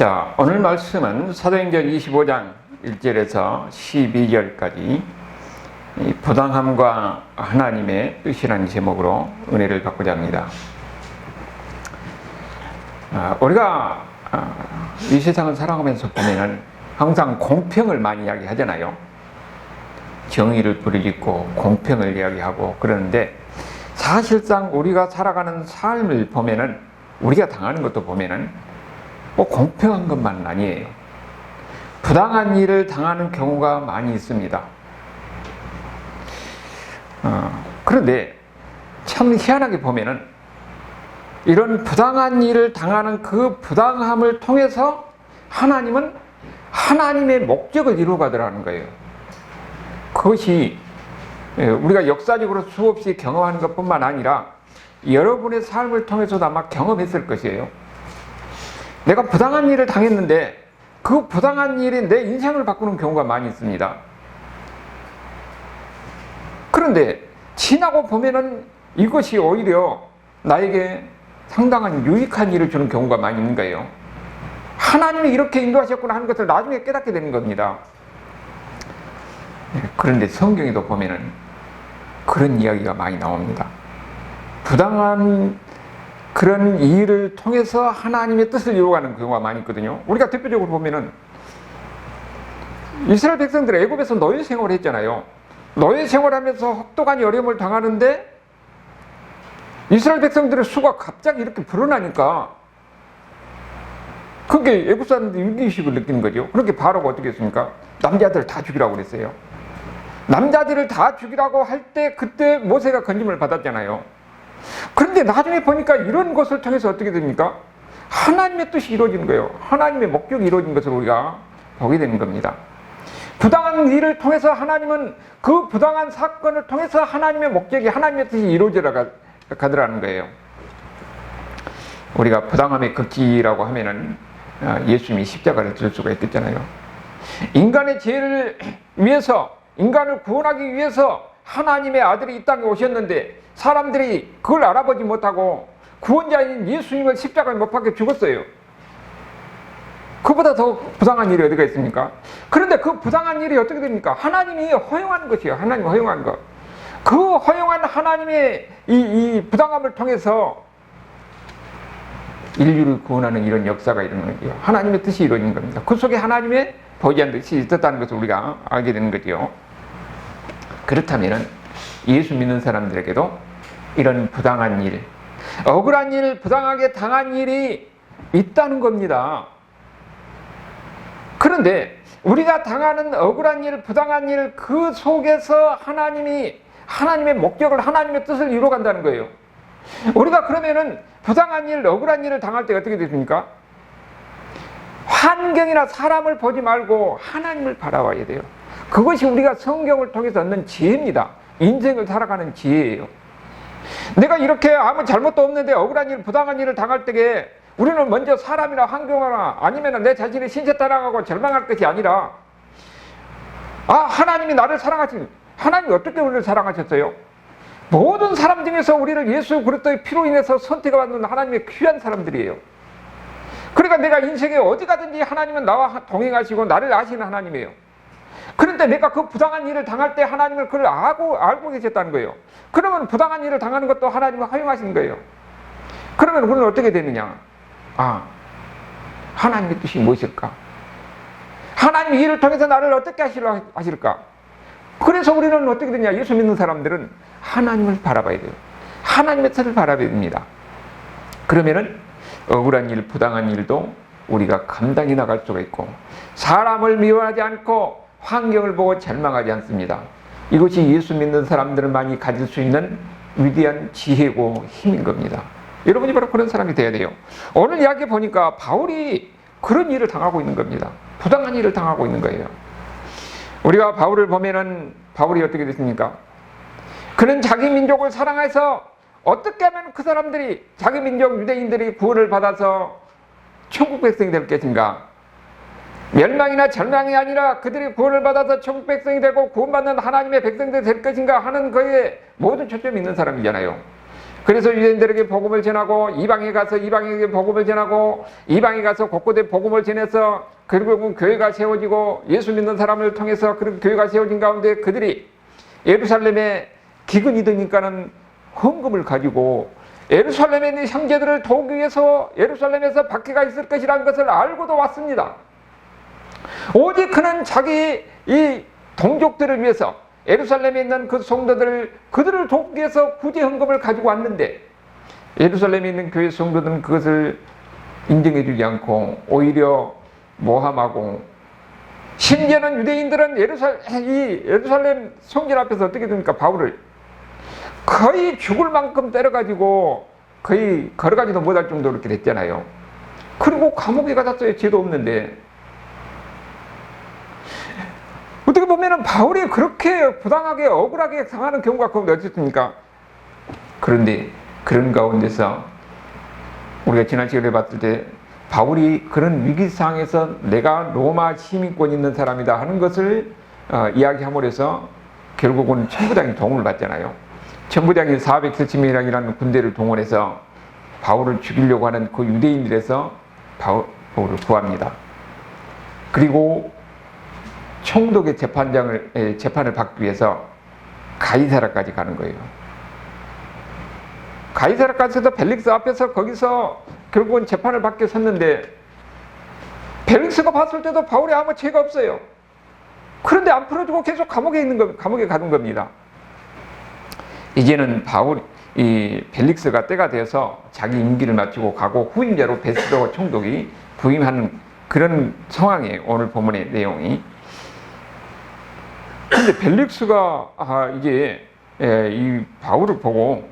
자, 오늘 말씀은 사도행전 25장 1절에서 12절까지 부당함과 하나님의 뜻이라는 제목으로 은혜를 받고자 합니다. 우리가 이 세상을 살아가면서 보면은 항상 공평을 많이 이야기하잖아요. 정의를 부르짖고 공평을 이야기하고 그러는데, 사실상 우리가 살아가는 삶을 보면은, 우리가 당하는 것도 보면은 뭐 공평한 것만은 아니에요. 부당한 일을 당하는 경우가 많이 있습니다. 그런데 참 희한하게 보면은 이런 부당한 일을 당하는 그 부당함을 통해서 하나님은 하나님의 목적을 이루어가더라는 거예요. 그것이 우리가 역사적으로 수없이 경험하는 것뿐만 아니라 여러분의 삶을 통해서도 아마 경험했을 것이에요. 내가 부당한 일을 당했는데 그 부당한 일이 내 인생을 바꾸는 경우가 많이 있습니다. 그런데 지나고 보면은 이것이 오히려 나에게 상당한 유익한 일을 주는 경우가 많이 있는 거예요. 하나님이 이렇게 인도하셨구나 하는 것을 나중에 깨닫게 되는 겁니다. 그런데 성경에도 보면은 그런 이야기가 많이 나옵니다. 부당한 그런 일을 통해서 하나님의 뜻을 이루어가는 경우가 많이 있거든요. 우리가 대표적으로 보면은 이스라엘 백성들 애굽에서 노예 생활을 했잖아요. 노예 생활하면서 혹독한 어려움을 당하는데 이스라엘 백성들의 수가 갑자기 이렇게 불어나니까 그게 애굽 사람들이 위기의식을 느끼는 거죠. 그렇게 바로가 어떻게 했습니까? 남자들을 다 죽이라고 그랬어요. 남자들을 다 죽이라고 할 때 그때 모세가 건짐을 받았잖아요. 그런데 나중에 보니까 이런 것을 통해서 어떻게 됩니까? 하나님의 뜻이 이루어지는 거예요. 하나님의 목적이 이루어진 것을 우리가 보게 되는 겁니다. 부당한 일을 통해서 하나님은 그 부당한 사건을 통해서 하나님의 목적이, 하나님의 뜻이 이루어져 가더라는 거예요. 우리가 부당함의 극치라고 하면은 예수님이 십자가를 질 수가 있겠잖아요. 인간의 죄를 위해서, 인간을 구원하기 위해서 하나님의 아들이 이 땅에 오셨는데 사람들이 그걸 알아보지 못하고 구원자인 예수님을 십자가에 못 박혀 죽었어요. 그보다 더 부당한 일이 어디가 있습니까? 그런데 그 부당한 일이 어떻게 됩니까? 하나님이 허용하는 것이에요. 하나님이 허용한 것. 그 허용한 하나님의 이 부당함을 통해서 인류를 구원하는 이런 역사가 일어나는 거예요. 하나님의 뜻이 이루어진 겁니다. 그 속에 하나님의 보이지 뜻이 있었다는 것을 우리가 알게 되는 거죠. 그렇다면 예수 믿는 사람들에게도 이런 부당한 일, 억울한 일, 부당하게 당한 일이 있다는 겁니다. 그런데 우리가 당하는 억울한 일, 부당한 일, 그 속에서 하나님의 목적을, 하나님의 뜻을 이루어간다는 거예요. 우리가 그러면은 부당한 일, 억울한 일을 당할 때 어떻게 됐습니까? 환경이나 사람을 보지 말고 하나님을 바라봐야 돼요. 그것이 우리가 성경을 통해서 얻는 지혜입니다. 인생을 살아가는 지혜예요. 내가 이렇게 아무 잘못도 없는데 억울한 일, 부당한 일을 당할 때에 우리는 먼저 사람이나 환경이나 아니면 내 자신의 신체 따라가고 절망할 것이 아니라, 하나님이 나를 하나님이 어떻게 우리를 사랑하셨어요? 모든 사람 중에서 우리를 예수 그리스도의 피로 인해서 선택받는 하나님의 귀한 사람들이에요. 그러니까 내가 인생에 어디 가든지 하나님은 나와 동행하시고 나를 아시는 하나님이에요. 그런데 내가 그 부당한 일을 당할 때 하나님을 그걸 알고 계셨다는 거예요. 그러면 부당한 일을 당하는 것도 하나님이 허용하신 거예요. 그러면 우리는 어떻게 되느냐? 하나님의 뜻이 무엇일까? 하나님이 이를 통해서 나를 어떻게 하실까? 그래서 우리는 어떻게 되냐? 예수 믿는 사람들은 하나님을 바라봐야 돼요. 하나님의 뜻을 바라봐야 됩니다. 그러면은 억울한 일, 부당한 일도 우리가 감당해 나갈 수가 있고, 사람을 미워하지 않고 환경을 보고 절망하지 않습니다. 이것이 예수 믿는 사람들만이 가질 수 있는 위대한 지혜고 힘인 겁니다. 여러분이 바로 그런 사람이 돼야 돼요. 오늘 이야기 보니까 바울이 그런 일을 당하고 있는 겁니다. 부당한 일을 당하고 있는 거예요. 우리가 바울을 보면은 바울이 어떻게 됐습니까? 그는 자기 민족을 사랑해서 어떻게 하면 그 사람들이, 자기 민족 유대인들이 구원을 받아서 천국 백성이 될 것인가? 멸망이나 절망이 아니라 그들이 구원을 받아서 천국 백성이 되고 구원받는 하나님의 백성들이 될 것인가 하는 거에 모든 초점이 있는 사람이잖아요. 그래서 유대인들에게 복음을 전하고 이방에 가서 이방에게 복음을 전하고 이방에 가서 곳곳에 복음을 전해서 결국은 교회가 세워지고 예수 믿는 사람을 통해서 그런 교회가 세워진 가운데 그들이 예루살렘에 기근이 드니까는 헌금을 가지고 예루살렘에 있는 형제들을 도우기 위해서 예루살렘에서 박해가 있을 것이라는 것을 알고도 왔습니다. 오직 그는 자기 이 동족들을 위해서 예루살렘에 있는 그 성도들을 그들을 돕기 위해서 구제 헌금을 가지고 왔는데 예루살렘에 있는 교회 성도들은 그것을 인정해 주지 않고 오히려 모함하고 심지어는 유대인들은 예루살렘 성전 앞에서 어떻게 됩니까? 바울을 거의 죽을 만큼 때려가지고 거의 걸어가지도 못할 정도로 이렇게 됐잖아요. 그리고 감옥에 가뒀어요. 죄도 없는데. 어떻게 보면은 바울이 그렇게 부당하게 억울하게 상하는 경우가 거의 어떻습니까? 그런데 그런 가운데서 우리가 지난 시간에 봤을 때 바울이 그런 위기 상황에서 내가 로마 시민권 있는 사람이다 하는 것을 이야기함으로 해서 결국은 천부장이 도움을 받잖아요. 천부장이 470명이라는 군대를 동원해서 바울을 죽이려고 하는 그 유대인들에서 바울을 구합니다. 그리고 총독의 재판을 받기 위해서 가이사라까지 가는 거예요. 가이사라까지도 벨릭스 앞에서 거기서 결국은 재판을 받게 섰는데 벨릭스가 봤을 때도 바울이 아무 죄가 없어요. 그런데 안 풀어주고 계속 감옥에 가둔 겁니다. 이제는 이 벨릭스가 때가 되어서 자기 임기를 마치고 가고 후임자로 베스도 총독이 부임하는 그런 상황이에요. 오늘 본문의 내용이. 근데 벨릭스가 이제 이 바울을 보고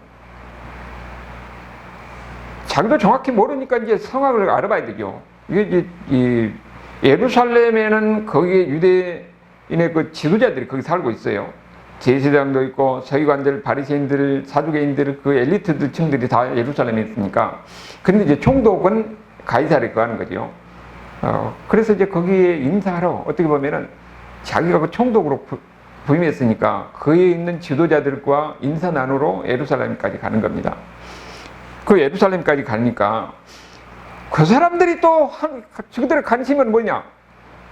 자기도 정확히 모르니까 이제 상황을 알아봐야 되죠. 이게 이제 이 예루살렘에는 거기에 유대인의 그 지도자들이 거기 살고 있어요. 제사장도 있고 서기관들, 바리새인들, 사두개인들, 그 엘리트들 층들이 다 예루살렘에 있으니까. 근데 이제 총독은 가이사르에 거하는 거죠. 그래서 이제 거기에 인사하러 어떻게 보면은 자기가 그 총독으로 부임했으니까 그에 있는 지도자들과 인사 나누러 예루살렘까지 가는 겁니다. 그 예루살렘까지 가니까 그 사람들이 또 그들의 관심은 뭐냐?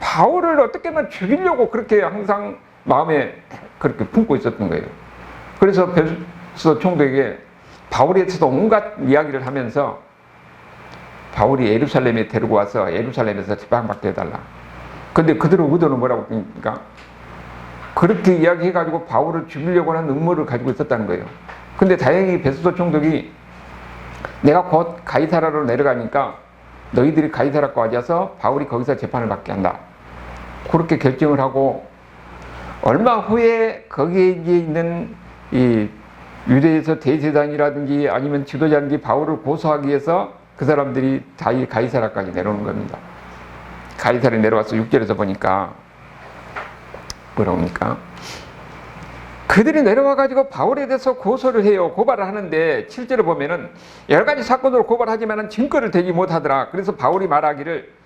바울을 어떻게든 죽이려고 그렇게 항상 마음에 그렇게 품고 있었던 거예요. 그래서 베스도 총독에게 바울에 대해서도 온갖 이야기를 하면서 바울이 예루살렘에 데리고 와서 예루살렘에서 재판받게 해달라. 근데 그들의 의도는 뭐라고 그러니까 그렇게 이야기해가지고 바울을 죽이려고 하는 음모를 가지고 있었다는 거예요. 근데 다행히 베스도 총독이 내가 곧 가이사라로 내려가니까 너희들이 가이사라과 와서 바울이 거기서 재판을 받게 한다. 그렇게 결정을 하고 얼마 후에 거기에 있는 이 유대에서 대제사장이라든지 아니면 지도자든지 바울을 고소하기 위해서 그 사람들이 다 이 가이사라까지 내려오는 겁니다. 가이사라에 내려와서 6절에서 보니까 뭐라옵니까? 그들이 내려와가지고 바울에 대해서 고소를 해요. 고발을 하는데 7절에 보면은 여러 가지 사건으로 고발하지만 증거를 대지 못하더라. 그래서 바울이 말하기를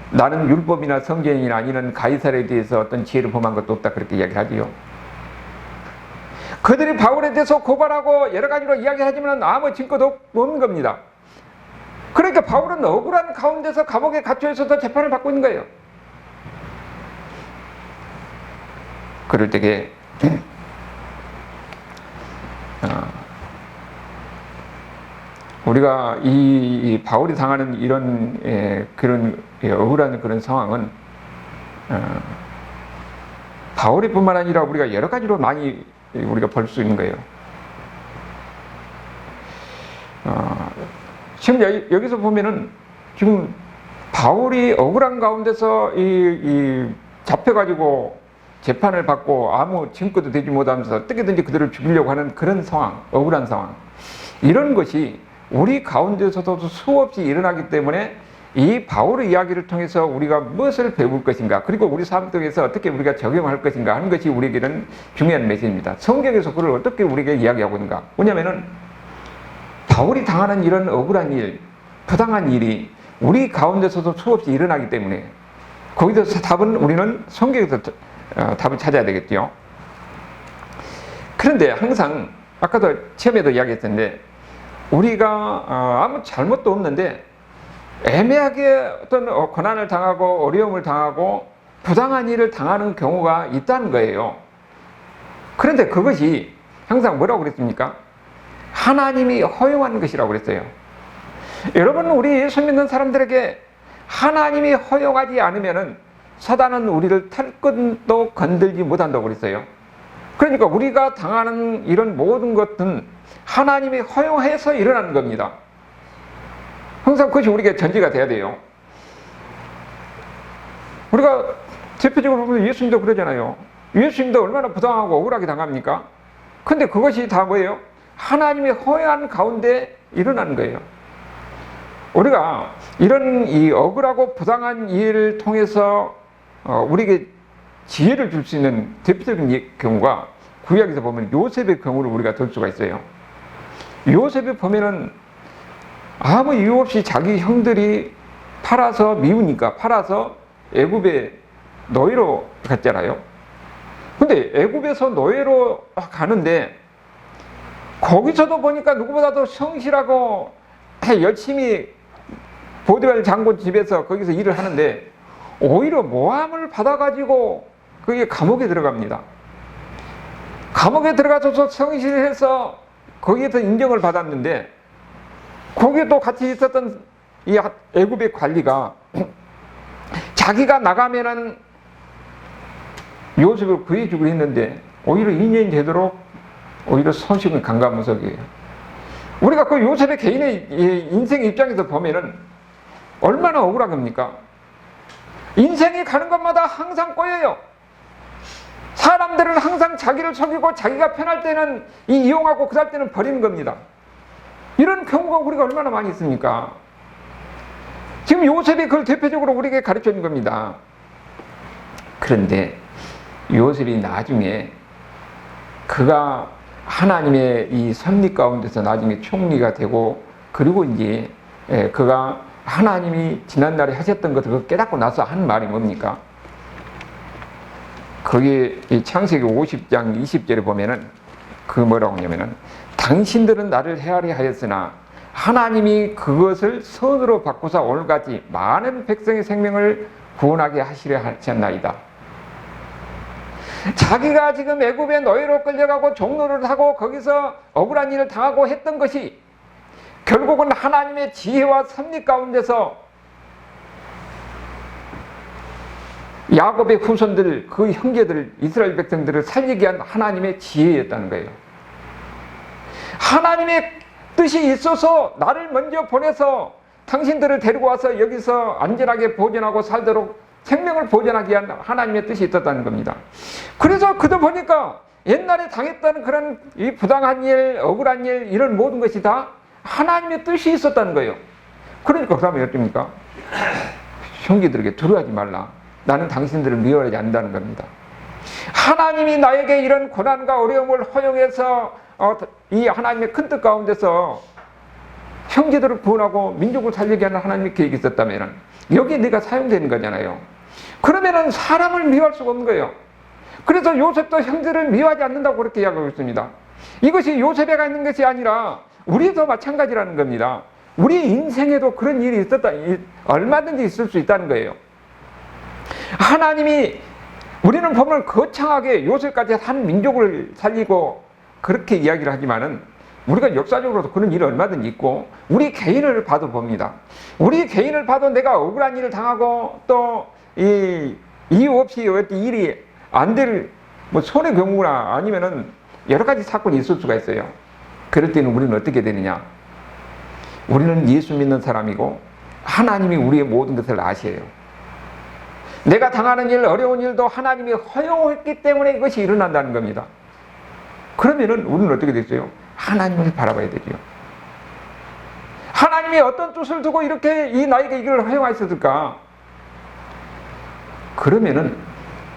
나는 율법이나 성경이나 이런 가이사라에 대해서 어떤 지혜를 범한 것도 없다. 그렇게 이야기를 하지요. 그들이 바울에 대해서 고발하고 여러 가지로 이야기하지만 아무 증거도 없는 겁니다. 그러니까 바울은 억울한 가운데서 감옥에 갇혀 있어서 재판을 받고 있는 거예요. 그럴 때에 우리가 이 바울이 당하는 이런 그런 억울한 그런 상황은 바울이 뿐만 아니라 우리가 여러 가지로 많이 우리가 볼 수 있는 거예요. 지금 여기서 보면은 지금 바울이 억울한 가운데서 잡혀가지고 재판을 받고 아무 증거도 되지 못하면서 어떻게든지 그들을 죽이려고 하는 그런 상황, 억울한 상황. 이런 것이 우리 가운데서도 수없이 일어나기 때문에 이 바울의 이야기를 통해서 우리가 무엇을 배울 것인가, 그리고 우리 삶 속에서 어떻게 우리가 적용할 것인가 하는 것이 우리에게는 중요한 메시지입니다. 성경에서 그걸 어떻게 우리에게 이야기하고 있는가. 왜냐하면 바울이 당하는 이런 억울한 일, 부당한 일이 우리 가운데서도 수없이 일어나기 때문에 거기서 답은 우리는 성경에서 답을 찾아야 되겠죠. 그런데 항상 아까도 처음에도 이야기했었는데 우리가 아무 잘못도 없는데 애매하게 어떤 고난을 당하고 어려움을 당하고 부당한 일을 당하는 경우가 있다는 거예요. 그런데 그것이 항상 뭐라고 그랬습니까? 하나님이 허용하는 것이라고 그랬어요. 여러분, 우리 예수 믿는 사람들에게 하나님이 허용하지 않으면은 사단은 우리를 털끝도 건들지 못한다고 그랬어요. 그러니까 우리가 당하는 이런 모든 것은 하나님이 허용해서 일어나는 겁니다. 항상 그것이 우리에게 전제가 돼야 돼요. 우리가 대표적으로 보면 예수님도 그러잖아요. 예수님도 얼마나 부당하고 억울하게 당합니까? 근데 그것이 다 뭐예요? 하나님의 허용한 가운데 일어나는 거예요. 우리가 이런 이 억울하고 부당한 일을 통해서 우리에게 지혜를 줄 수 있는 대표적인 경우가 구약에서 보면 요셉의 경우를 우리가 들 수가 있어요. 요셉에 보면은 아무 이유 없이 자기 형들이 팔아서 미우니까 팔아서 애굽에 노예로 갔잖아요. 근데 애굽에서 노예로 가는데 거기서도 보니까 누구보다도 성실하고 열심히 보디발 장군 집에서 거기서 일을 하는데 오히려 모함을 받아가지고 그게 감옥에 들어갑니다. 감옥에 들어가서 성실해서 거기에서 인정을 받았는데 거기에 또 같이 있었던 이 애굽의 관리가 자기가 나가면은 요셉을 구해주기로 했는데 오히려 2년 되도록 오히려 소식은 강간무석이에요. 우리가 그 요셉의 개인의 인생 입장에서 보면은 얼마나 억울한 겁니까? 인생이 가는 것마다 항상 꼬여요. 사람들은 항상 자기를 속이고 자기가 편할 때는 이용하고 그럴 때는 버리는 겁니다. 이런 경우가 우리가 얼마나 많이 있습니까? 지금 요셉이 그걸 대표적으로 우리에게 가르쳐 준 겁니다. 그런데 요셉이 나중에 그가 하나님의 이 섭리 가운데서 나중에 총리가 되고 그리고 이제 그가 하나님이 지난날에 하셨던 것을 깨닫고 나서 한 말이 뭡니까? 거기 이 창세기 50장 20절에 보면은 그 뭐라고 하냐면은 당신들은 나를 헤아려 하였으나 하나님이 그것을 선으로 바꾸사 오늘같이 많은 백성의 생명을 구원하게 하시려 하셨나이다. 자기가 지금 애굽의 노예로 끌려가고 종로를 하고 거기서 억울한 일을 당하고 했던 것이 결국은 하나님의 지혜와 섭리 가운데서 야곱의 후손들, 그 형제들, 이스라엘 백성들을 살리게 한 하나님의 지혜였다는 거예요. 하나님의 뜻이 있어서 나를 먼저 보내서 당신들을 데리고 와서 여기서 안전하게 보존하고 살도록 생명을 보존하게 한 하나님의 뜻이 있었다는 겁니다. 그래서 그도 보니까 옛날에 당했던 그런 이 부당한 일, 억울한 일, 이런 모든 것이 다 하나님의 뜻이 있었다는 거예요. 그러니까 그 다음에 어떻습니까? 형제들에게 두려워하지 말라. 나는 당신들을 미워하지 않는다는 겁니다. 하나님이 나에게 이런 고난과 어려움을 허용해서 이 하나님의 큰 뜻 가운데서 형제들을 구원하고 민족을 살리게 하는 하나님의 계획이 있었다면 여기에 내가 사용되는 거잖아요. 그러면은 사람을 미워할 수가 없는 거예요. 그래서 요셉도 형제를 미워하지 않는다고 그렇게 이야기하고 있습니다. 이것이 요셉에가 있는 것이 아니라 우리도 마찬가지라는 겁니다. 우리 인생에도 그런 일이 있었다, 얼마든지 있을 수 있다는 거예요. 하나님이 우리는 보면 거창하게 요셉까지 한 민족을 살리고 그렇게 이야기를 하지만은 우리가 역사적으로도 그런 일이 얼마든지 있고 우리 개인을 봐도 봅니다. 우리 개인을 봐도 내가 억울한 일을 당하고 또 이유 없이 어떤 일이 안 될 뭐 손해 경우나 아니면은 여러 가지 사건이 있을 수가 있어요. 그럴 때는 우리는 어떻게 되느냐? 우리는 예수 믿는 사람이고 하나님이 우리의 모든 것을 아셔요. 내가 당하는 일, 어려운 일도 하나님이 허용했기 때문에 이것이 일어난다는 겁니다. 그러면은 우리는 어떻게 됐어요? 하나님을 바라봐야 되죠. 하나님이 어떤 뜻을 두고 이렇게 나에게 이걸 허용하셨을까? 그러면은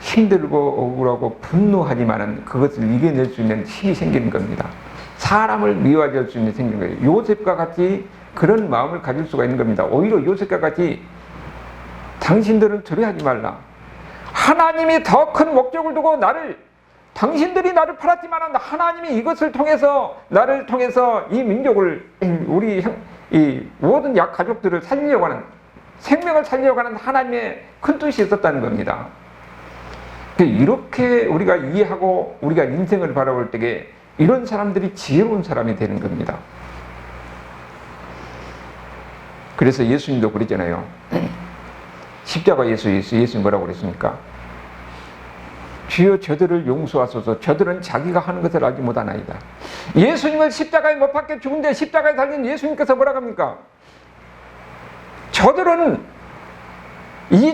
힘들고 억울하고 분노하지만은 그것을 이겨낼 수 있는 힘이 생기는 겁니다. 사람을 미워하지 할 수 있는 생기는 거예요. 요셉과 같이 그런 마음을 가질 수가 있는 겁니다. 오히려 요셉과 같이 당신들은 두려워하지 말라. 하나님이 더 큰 목적을 두고 나를 당신들이 나를 팔았지만 하나님이 이것을 통해서 나를 통해서 이 민족을 이 모든 가족들을 살리려고 하는 생명을 살리려고 하는 하나님의 큰 뜻이 있었다는 겁니다. 이렇게 우리가 이해하고 우리가 인생을 바라볼 때에 이런 사람들이 지혜로운 사람이 되는 겁니다. 그래서 예수님도 그랬잖아요. 십자가 예수님 뭐라고 그랬습니까? 주여 저들을 용서하소서. 저들은 자기가 하는 것을 알지 못하나이다. 예수님을 십자가에 못 박혀 죽은데 십자가에 달린 예수님께서 뭐라고 합니까? 저들은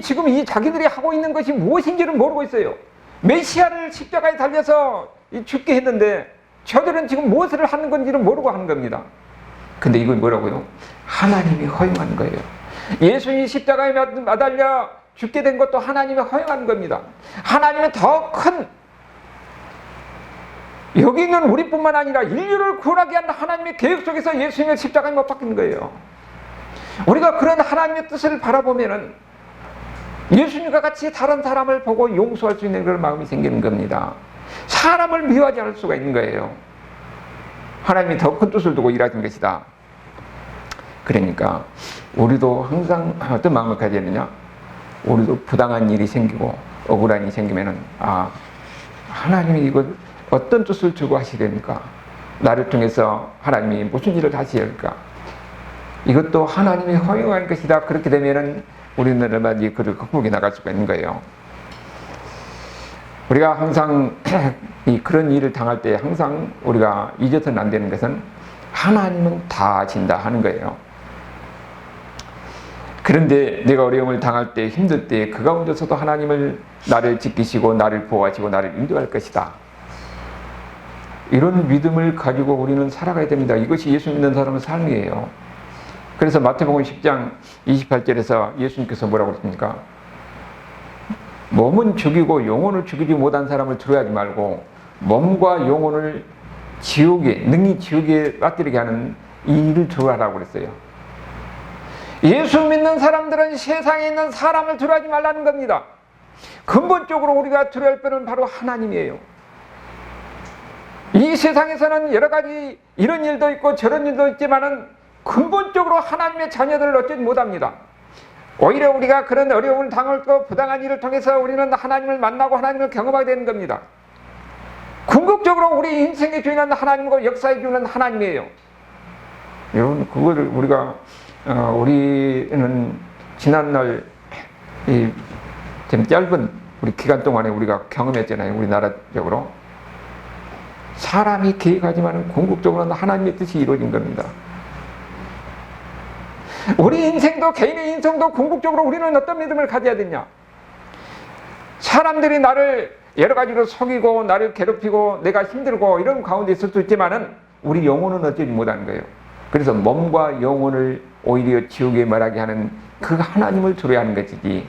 지금 이 자기들이 하고 있는 것이 무엇인지를 모르고 있어요. 메시아를 십자가에 달려서 죽게 했는데 저들은 지금 무엇을 하는 건지를 모르고 하는 겁니다. 근데 이건 뭐라고요? 하나님이 허용한 거예요. 예수님이 십자가에 매달려 죽게 된 것도 하나님이 허용한 겁니다. 하나님은 더 큰, 여기 있는 우리뿐만 아니라 인류를 구원하게 하는 하나님의 계획 속에서 예수님을 십자가에 못 박힌 거예요. 우리가 그런 하나님의 뜻을 바라보면은 예수님과 같이 다른 사람을 보고 용서할 수 있는 그런 마음이 생기는 겁니다. 사람을 미워하지 않을 수가 있는 거예요. 하나님이 더 큰 뜻을 두고 일하신 것이다. 그러니까 우리도 항상 어떤 마음을 가져야 되냐? 우리도 부당한 일이 생기고 억울한 일이 생기면은 하나님이 이걸 어떤 뜻을 주고 하시려니까, 나를 통해서 하나님이 무슨 일을 하시려니까, 이것도 하나님이 허용한 것이다. 그렇게 되면은 우리는 얼마든지 그를 극복해 나갈 수가 있는 거예요. 우리가 항상 그런 일을 당할 때 항상 우리가 잊어서는 안 되는 것은 하나님은 다 아신다 하는 거예요. 그런데 내가 어려움을 당할 때, 힘들 때 그 가운데서도 하나님을 나를 지키시고 나를 보호하시고 나를 인도할 것이다. 이런 믿음을 가지고 우리는 살아가야 됩니다. 이것이 예수 믿는 사람의 삶이에요. 그래서 마태복음 10장 28절에서 예수님께서 뭐라고 그랬습니까? 몸은 죽이고 영혼을 죽이지 못한 사람을 두려워하지 말고 몸과 영혼을 능히 지옥에 빠뜨리게 하는 이 일을 두려워하라고 그랬어요. 예수 믿는 사람들은 세상에 있는 사람을 두려워하지 말라는 겁니다. 근본적으로 우리가 두려워할 분은 바로 하나님이에요. 이 세상에서는 여러 가지 이런 일도 있고 저런 일도 있지만은 근본적으로 하나님의 자녀들을 어쩌지 못합니다. 오히려 우리가 그런 어려움을 당하고 부당한 일을 통해서 우리는 하나님을 만나고 하나님을 경험하게 되는 겁니다. 궁극적으로 우리 인생의 주인은 하나님과 역사해 주는 하나님이에요. 여러분, 그거를 우리는 지난날 좀 짧은 우리 기간 동안에 우리가 경험했잖아요. 우리나라적으로 사람이 계획하지만 궁극적으로는 하나님의 뜻이 이루어진 겁니다. 우리 인생도, 개인의 인생도 궁극적으로 우리는 어떤 믿음을 가져야 되냐? 사람들이 나를 여러 가지로 속이고 나를 괴롭히고 내가 힘들고 이런 가운데 있을 수 있지만은 우리 영혼은 어쩌지 못하는 거예요. 그래서 몸과 영혼을 오히려 지옥에 말하게 하는 그 하나님을 두려워하는 것이지,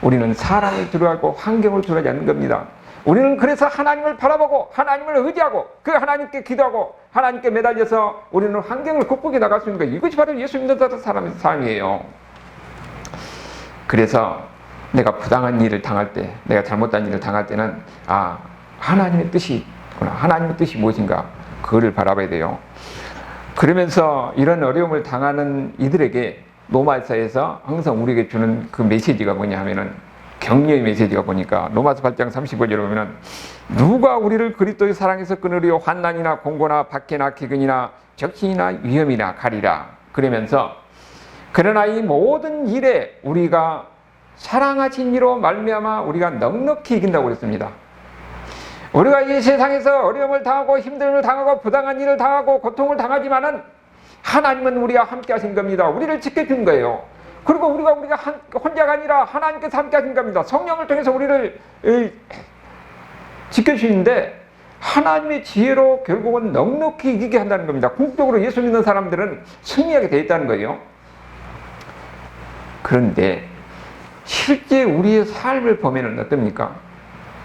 우리는 사람을 두려워하고 환경을 두려워하지 않는 겁니다. 우리는 그래서 하나님을 바라보고 하나님을 의지하고 그 하나님께 기도하고 하나님께 매달려서 우리는 환경을 극복해 나갈 수 있는 거예요. 이것이 바로 예수 믿는 사람의 삶이에요. 그래서 내가 부당한 일을 당할 때, 내가 잘못한 일을 당할 때는 하나님의 뜻이 있구나, 하나님의 뜻이 무엇인가, 그거를 바라봐야 돼요. 그러면서 이런 어려움을 당하는 이들에게 로마서에서 항상 우리에게 주는 그 메시지가 뭐냐 하면은, 격려의 메시지가 보니까 로마서 8장 35절에 보면은, 누가 우리를 그리스도의 사랑에서 끊으려 환난이나 공고나 박해나 기근이나 적신이나 위험이나 가리라. 그러면서 그러나 이 모든 일에 우리가 사랑하신 이로 말미암아 우리가 넉넉히 이긴다고 그랬습니다. 우리가 이 세상에서 어려움을 당하고 힘듦을 당하고 부당한 일을 당하고 고통을 당하지만은 하나님은 우리와 함께 하신 겁니다. 우리를 지켜준 거예요. 그리고 우리가 혼자가 아니라 하나님께서 함께 하신 겁니다. 성령을 통해서 우리를 지켜주시는데 하나님의 지혜로 결국은 넉넉히 이기게 한다는 겁니다. 궁극적으로 예수 믿는 사람들은 승리하게 되어 있다는 거예요. 그런데 실제 우리의 삶을 보면 어떻습니까?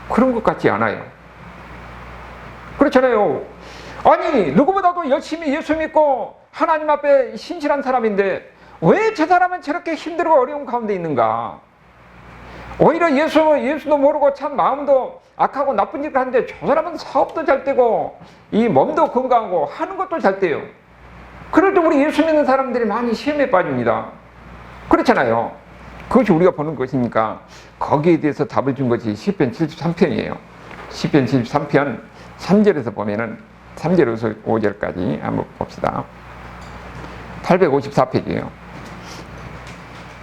그런 것 같지 않아요. 그렇잖아요. 아니, 누구보다도 열심히 예수 믿고 하나님 앞에 신실한 사람인데 왜 저 사람은 저렇게 힘들고 어려운 가운데 있는가? 오히려 예수도 모르고 참 마음도 악하고 나쁜 일을 하는데 저 사람은 사업도 잘 되고 이 몸도 건강하고 하는 것도 잘 돼요. 그럴 때 우리 예수 믿는 사람들이 많이 시험에 빠집니다. 그렇잖아요. 그것이 우리가 보는 것이니까 거기에 대해서 답을 준 것이 시편 73편이에요. 시편 73편 3절에서 보면은 3절에서 5절까지 한번 봅시다. 854페이지예요.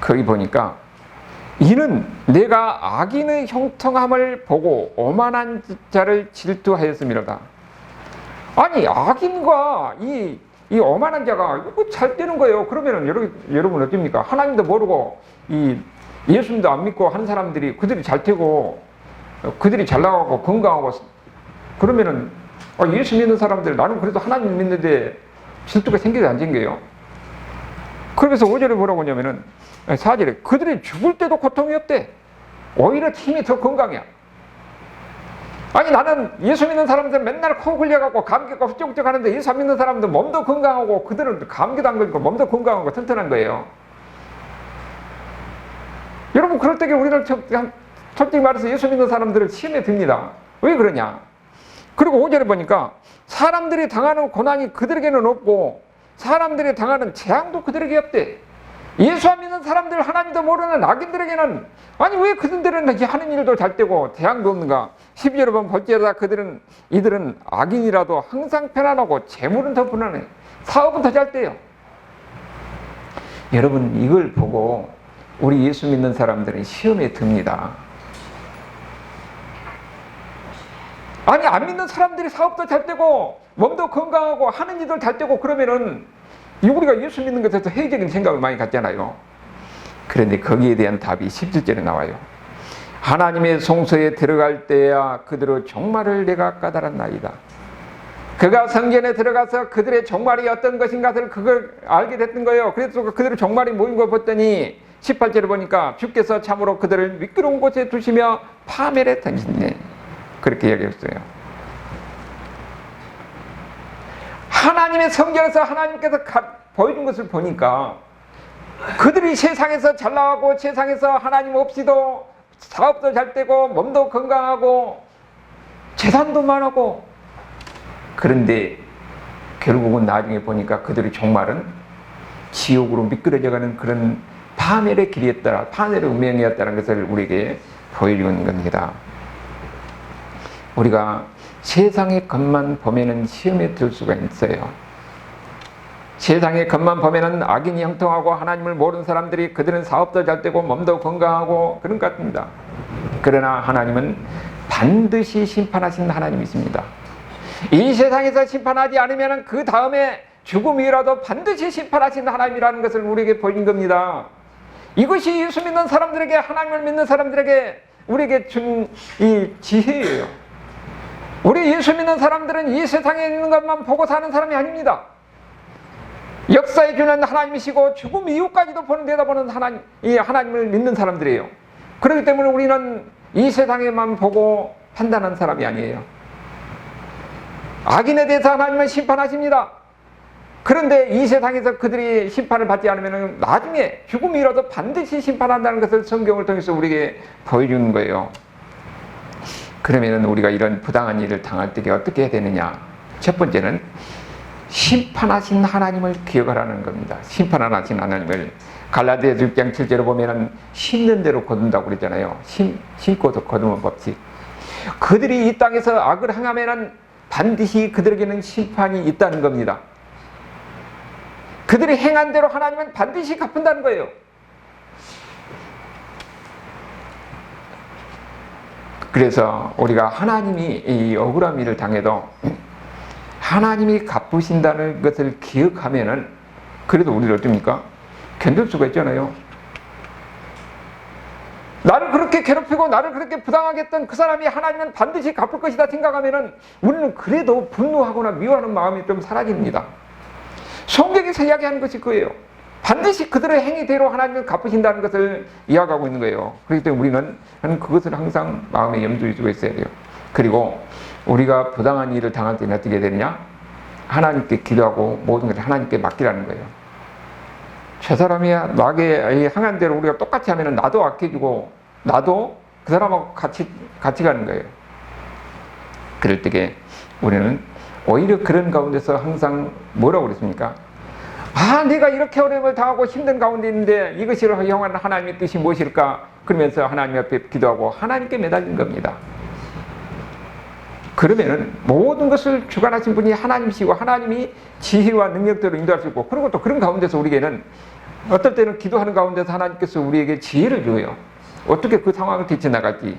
거기 보니까 이는 내가 악인의 형통함을 보고 오만한 자를 질투하였음이로다. 아니 악인과 이 오만한 자가 이거 잘 되는 거예요. 그러면은 여러분 어떻습니까? 하나님도 모르고 이 예수님도 안 믿고 하는 사람들이 그들이 잘 되고 그들이 잘 나가고 건강하고 그러면은 예수 믿는 사람들 나는 그래도 하나님 믿는데 질투가 생겨도 안 생겨요. 그러면서 5절에 뭐라고 하냐면은 4절에 그들이 죽을 때도 고통이 없대. 오히려 힘이 더 건강이야. 아니 나는 예수 믿는 사람들 맨날 코 흘려갖고 감기가 훌쩍훌쩍 하는데 예수 안 믿는 사람들 몸도 건강하고 그들은 감기도 안 걸리고 몸도 건강하고 튼튼한 거예요. 여러분 그럴 때 우리는 솔직히 말해서 예수 믿는 사람들을 시험에 듭니다. 왜 그러냐? 그리고 5절에 보니까 사람들이 당하는 고난이 그들에게는 없고 사람들이 당하는 재앙도 그들에게 없대. 예수 안 믿는 사람들 하나님도 모르는 악인들에게는 아니 왜 그들은 하는 일도 잘 되고 재앙도 없는가? 12절에 보면 볼지어다 이들은 악인이라도 항상 편안하고 재물은 더 불안해. 사업은 더 잘 돼요. 여러분 이걸 보고 우리 예수 믿는 사람들은 시험에 듭니다. 아니 안 믿는 사람들이 사업도 잘 되고 몸도 건강하고 하는 일도 잘 되고 그러면은 우리가 예수 믿는 것에 대해서 회의적인 생각을 많이 갖잖아요. 그런데 거기에 대한 답이 17절에 나와요. 하나님의 성소에 들어갈 때야 그들의 종말을 내가 까달았나이다. 그가 성전에 들어가서 그들의 종말이 어떤 것인가를 그걸 알게 됐던 거예요. 그래서 그들의 종말이 뭐인 걸 봤더니 18절에 보니까 주께서 참으로 그들을 미끄러운 곳에 두시며 파멸에 던지네. 그렇게 이야기했어요. 하나님의 성전에서 하나님께서 보여준 것을 보니까 그들이 세상에서 잘 나가고 세상에서 하나님 없이도 사업도 잘 되고 몸도 건강하고 재산도 많고 그런데 결국은 나중에 보니까 그들의 종말은 지옥으로 미끄러져가는 그런 파멸의 길이었다, 파멸의 운명이었다는 것을 우리에게 보여주는 겁니다. 우리가 세상의 것만 보면은 시험에 들 수가 있어요. 세상의 것만 보면은 악인이 형통하고 하나님을 모르는 사람들이 그들은 사업도 잘 되고 몸도 건강하고 그런 것 같습니다. 그러나 하나님은 반드시 심판하시는 하나님이십니다. 이 세상에서 심판하지 않으면 그 다음에 죽음이라도 반드시 심판하시는 하나님이라는 것을 우리에게 보인 겁니다. 이것이 예수 믿는 사람들에게 하나님을 믿는 사람들에게 우리에게 준 이 지혜예요. 우리 예수 믿는 사람들은 이 세상에 있는 것만 보고 사는 사람이 아닙니다. 역사에 주는 하나님이시고 죽음 이후까지도 내다보는 하나님을 믿는 사람들이에요. 그렇기 때문에 우리는 이 세상에만 보고 판단하는 사람이 아니에요. 악인에 대해서 하나님은 심판하십니다. 그런데 이 세상에서 그들이 심판을 받지 않으면 나중에 죽음이라도 반드시 심판한다는 것을 성경을 통해서 우리에게 보여주는 거예요. 그러면 우리가 이런 부당한 일을 당할 때 어떻게 해야 되느냐? 첫 번째는 심판하신 하나님을 기억하라는 겁니다. 심판하신 하나님을 갈라디아서 6장 7절에 보면 심는 대로 거둔다고 그랬잖아요. 심고도 거두는 법칙. 그들이 이 땅에서 악을 행하면 반드시 그들에게는 심판이 있다는 겁니다. 그들이 행한 대로 하나님은 반드시 갚는다는 거예요. 그래서 우리가 하나님이 이 억울한 일을 당해도 하나님이 갚으신다는 것을 기억하면은 그래도 우리는 어떻습니까? 견딜 수가 있잖아요. 나를 그렇게 괴롭히고 나를 그렇게 부당하게 했던 그 사람이 하나님은 반드시 갚을 것이다 생각하면은 우리는 그래도 분노하거나 미워하는 마음이 좀 사라집니다. 성경에서 이야기하는 것이 그거예요. 반드시 그들의 행위대로 하나님은 갚으신다는 것을 이야기하고 있는 거예요. 그렇기 때문에 우리는 그것을 항상 마음에 염두에 두고 있어야 돼요. 그리고 우리가 부당한 일을 당할 때는 어떻게 되느냐? 하나님께 기도하고 모든 것을 하나님께 맡기라는 거예요. 저 사람이 나에게 행한 대로 우리가 똑같이 하면 나도 악해지고 나도 그 사람하고 같이 가는 거예요. 그럴 때에 우리는 오히려 그런 가운데서 항상 뭐라고 그랬습니까? 내가 이렇게 어려움을 당하고 힘든 가운데 있는데 이것이 허용하는 하나님의 뜻이 무엇일까? 그러면서 하나님 앞에 기도하고 하나님께 매달린 겁니다. 그러면은 모든 것을 주관하신 분이 하나님이시고 하나님이 지혜와 능력대로 인도할 수 있고, 그리고 또 그런 가운데서 우리에게는 어떨 때는 기도하는 가운데서 하나님께서 우리에게 지혜를 줘요. 어떻게 그 상황을 헤쳐나갈지.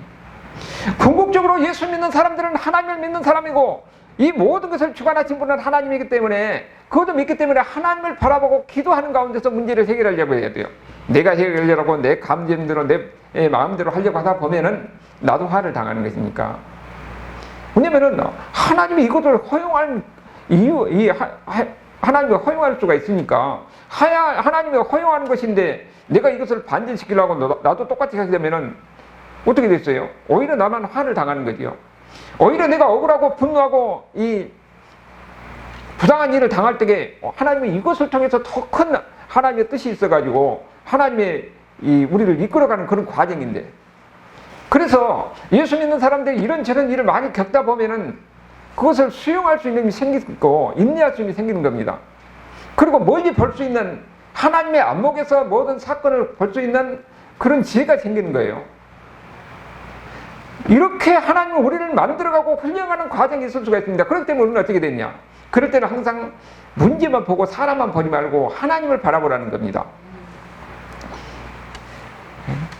궁극적으로 예수 믿는 사람들은 하나님을 믿는 사람이고 이 모든 것을 주관하신 분은 하나님이기 때문에, 그것도 믿기 때문에 하나님을 바라보고 기도하는 가운데서 문제를 해결하려고 해야 돼요. 내가 해결하려고 내 감정대로 내 마음대로 하려고 하다 보면은 나도 화를 당하는 것이니까. 왜냐면은 하나님이 이것을 허용할 이유, 하나님이 허용할 수가 있으니까, 하나님이 허용하는 것인데 내가 이것을 반전시키려고 나도 똑같이 하게 되면은 어떻게 됐어요? 오히려 나만 화를 당하는 거지요. 오히려 내가 억울하고 분노하고 이 부당한 일을 당할 때에 하나님이 이것을 통해서 더 큰 하나님의 뜻이 있어가지고 하나님의 우리를 이끌어가는 그런 과정인데, 그래서 예수 믿는 사람들이 이런저런 일을 많이 겪다 보면은 그것을 수용할 수 있는 힘이 생기고 인내할 수 있는 힘이 생기는 겁니다. 그리고 멀리 볼 수 있는, 하나님의 안목에서 모든 사건을 볼 수 있는 그런 지혜가 생기는 거예요. 이렇게 하나님은 우리를 만들어가고 훈련하는 과정이 있을 수가 있습니다. 그렇기 때문에 우리는 어떻게 됐냐? 그럴 때는 항상 문제만 보고 사람만 보지 말고 하나님을 바라보라는 겁니다.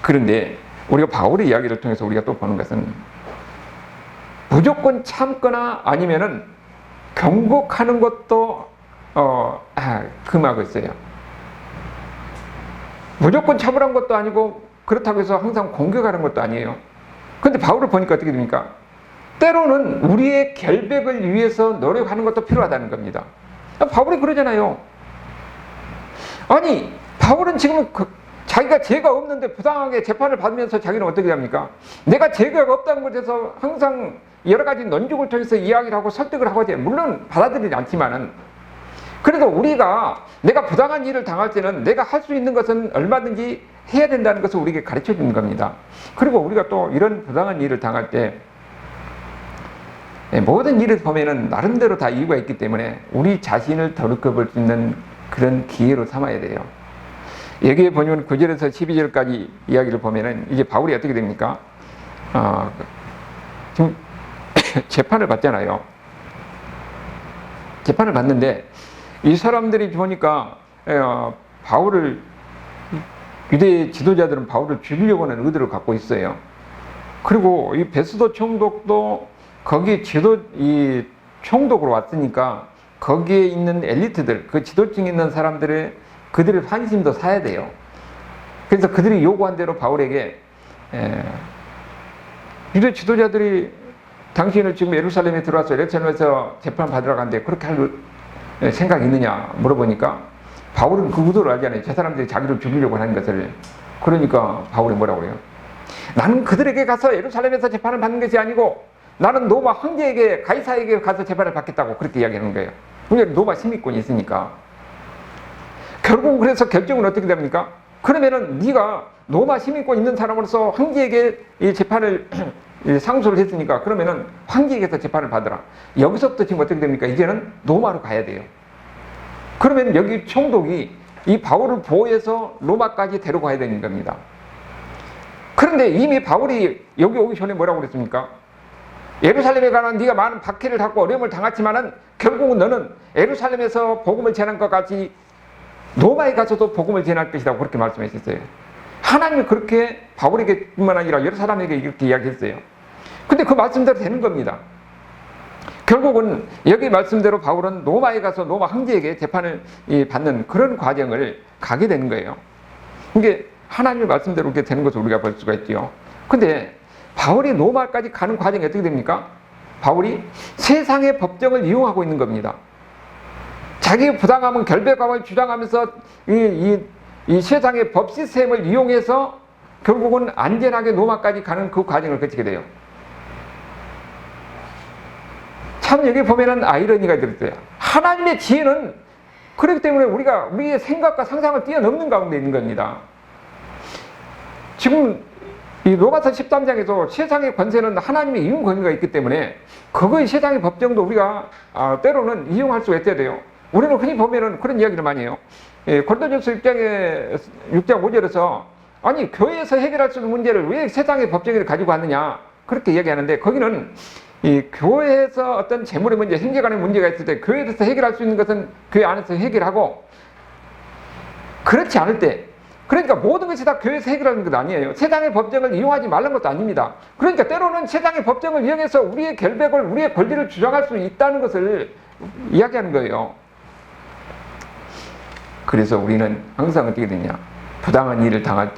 그런데 우리가 바울의 이야기를 통해서 우리가 또 보는 것은 무조건 참거나 아니면은 경고하는 것도 금하고 있어요. 무조건 참으라는 것도 아니고 그렇다고 해서 항상 공격하는 것도 아니에요. 근데 바울을 보니까 어떻게 됩니까? 때로는 우리의 결백을 위해서 노력하는 것도 필요하다는 겁니다. 바울이 그러잖아요. 아니, 바울은 지금 자기가 죄가 없는데 부당하게 재판을 받으면서 자기는 어떻게 합니까? 내가 죄가 없다는 것에서 항상 여러 가지 논증을 통해서 이야기를 하고 설득을 하고자, 물론 받아들이지 않지만은, 그래도 우리가 내가 부당한 일을 당할 때는 내가 할 수 있는 것은 얼마든지 해야 된다는 것을 우리에게 가르쳐 주는 겁니다. 그리고 우리가 또 이런 부당한 일을 당할 때 모든 일을 보면은 나름대로 다 이유가 있기 때문에 우리 자신을 돌이켜 볼 수 있는 그런 기회로 삼아야 돼요. 여기에 보면 9절에서 12절까지 이야기를 보면은 이제 바울이 어떻게 됩니까? 지금 재판을 받잖아요. 재판을 받는데 이 사람들이 보니까 바울을, 유대 지도자들은 바울을 죽이려고 하는 의도를 갖고 있어요. 그리고 이 베스도 총독도 거기 이 총독으로 왔으니까 거기에 있는 엘리트들, 그 지도층에 있는 사람들의 그들의 환심도 사야 돼요. 그래서 그들이 요구한 대로 바울에게 유대 지도자들이 당신을 지금 예루살렘에 들어와서 예루살렘에서 재판 받으러 간대, 그렇게 할 생각이 있느냐 물어보니까 바울은 그 의도를 알잖아요. 저 사람들이 자기를 죽이려고 하는 것을. 그러니까 바울이 뭐라고 그래요? 나는 그들에게 가서 예루살렘에서 재판을 받는 것이 아니고 나는 로마 황제에게, 가이사에게 가서 재판을 받겠다고 그렇게 이야기하는 거예요. 왜냐하면 로마 시민권이 있으니까. 결국 그래서 결정은 어떻게 됩니까? 그러면은 네가 로마 시민권 있는 사람으로서 황제에게 이 재판을 상소를 했으니까 그러면은 황제에게서 재판을 받으라. 여기서부터 지금 어떻게 됩니까? 이제는 로마로 가야 돼요. 그러면 여기 총독이 이 바울을 보호해서 로마까지 데려가야 되는 겁니다. 그런데 이미 바울이 여기 오기 전에 뭐라고 그랬습니까? 예루살렘에 가는 네가 많은 박해를 받고 어려움을 당했지만은 결국은 너는 예루살렘에서 복음을 전한 것 같이 로마에 가서도 복음을 전할 것이라고 그렇게 말씀하셨어요. 하나님이 그렇게 바울에게 뿐만 아니라 여러 사람에게 이렇게 이야기했어요. 근데 그 말씀대로 되는 겁니다. 결국은 여기 말씀대로 바울은 로마에 가서 로마 황제에게 재판을 받는 그런 과정을 가게 되는 거예요. 이게 하나님의 말씀대로 그렇게 되는 것을 우리가 볼 수가 있죠. 근데 바울이 로마까지 가는 과정이 어떻게 됩니까? 바울이 세상의 법정을 이용하고 있는 겁니다. 자기의 부당함은 결백함을 주장하면서 이 세상의 법 시스템을 이용해서 결국은 안전하게 로마까지 가는 그 과정을 거치게 돼요. 참 여기 보면은 아이러니가 들었어요. 하나님의 지혜는 그렇기 때문에 우리의 생각과 상상을 뛰어넘는 가운데 있는 겁니다. 지금 이 로마서 13장에서 세상의 권세는 하나님의 이용 권위가 있기 때문에 그거의 세상의 법정도 우리가 때로는 이용할 수가 있어야 돼요. 우리는 흔히 보면은 그런 이야기를 많이 해요. 고린도전서 6장 5절에서 아니 교회에서 해결할 수 있는 문제를 왜 세상의 법정을 가지고 왔느냐 그렇게 이야기하는데, 거기는 이 교회에서 어떤 재물의 문제, 형제간의 문제가 있을 때 교회에서 해결할 수 있는 것은 교회 안에서 해결하고, 그렇지 않을 때, 그러니까 모든 것이 다 교회에서 해결하는 것 아니에요. 세상의 법정을 이용하지 말는 것도 아닙니다. 그러니까 때로는 세상의 법정을 이용해서 우리의 결백을, 우리의 권리를 주장할 수 있다는 것을 이야기하는 거예요. 그래서 우리는 항상 어떻게 되냐, 부당한 일을 당할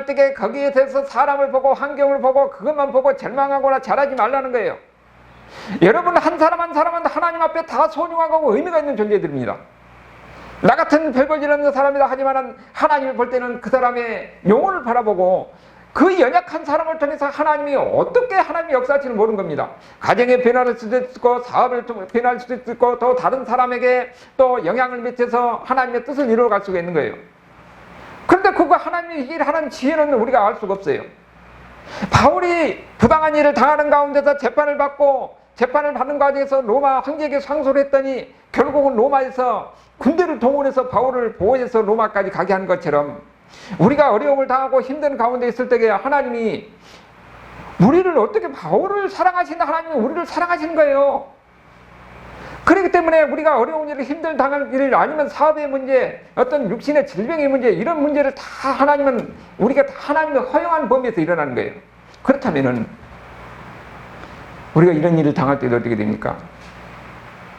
때에 거기에 대해서 사람을 보고 환경을 보고 그것만 보고 절망하거나 잘하지 말라는 거예요. 여러분 한 사람 한 사람은 하나님 앞에 다 소중하고 의미가 있는 존재들입니다. 나 같은 별볼일 없는 사람이다 하지만 하나님이 볼 때는 그 사람의 영혼을 바라보고 그 연약한 사람을 통해서 하나님이 어떻게 하나님이 역사할지는 모르는 겁니다. 가정에 변화를 수도 있고 사업을 변화할 수도 있고 또 다른 사람에게 또 영향을 미쳐서 하나님의 뜻을 이루어갈 수가 있는 거예요. 그런데 그거 하나님이 일하는 지혜는 우리가 알 수가 없어요. 바울이 부당한 일을 당하는 가운데서 재판을 받는 과정에서 로마 황제에게 상소를 했더니 결국은 로마에서 군대를 동원해서 바울을 보호해서 로마까지 가게 한 것처럼 우리가 어려움을 당하고 힘든 가운데 있을 때에 하나님이 우리를 어떻게, 바울을 사랑하신다 하나님이 우리를 사랑하시는 거예요. 그렇기 때문에 우리가 어려운 일을 힘들 당할 일 아니면 사업의 문제, 어떤 육신의 질병의 문제, 이런 문제를 다 하나님은 우리가 다 하나님의 허용한 범위에서 일어나는 거예요. 그렇다면은 우리가 이런 일을 당할 때도 어떻게 됩니까?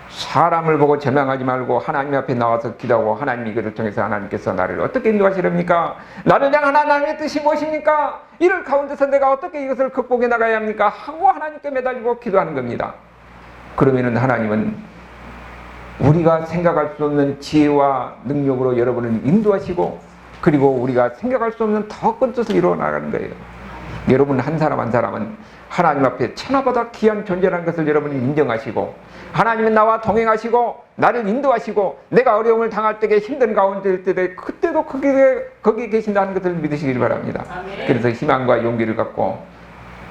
사람을 보고 절망하지 말고 하나님 앞에 나와서 기도하고, 하나님이 이것을 통해서 하나님께서 나를 어떻게 인도하시렵니까? 나를 향한 하나님의 뜻이 무엇입니까? 이를 가운데서 내가 어떻게 이것을 극복해 나가야 합니까? 하고 하나님께 매달리고 기도하는 겁니다. 그러면은 하나님은 우리가 생각할 수 없는 지혜와 능력으로 여러분을 인도하시고, 그리고 우리가 생각할 수 없는 더 큰 뜻을 이루어 나가는 거예요. 여러분 한 사람 한 사람은 하나님 앞에 천하보다 귀한 존재라는 것을 여러분이 인정하시고, 하나님은 나와 동행하시고 나를 인도하시고 내가 어려움을 당할 때에 힘든 가운데 있을 때 그때도 거기에 계신다는 것을 믿으시길 바랍니다. 아멘. 그래서 희망과 용기를 갖고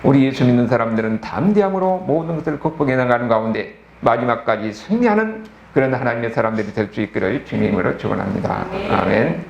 우리 예수 믿는 사람들은 담대함으로 모든 것을 극복해 나가는 가운데 마지막까지 승리하는 그런 하나님의 사람들이 될 수 있기를 주님으로 축원합니다. 아멘.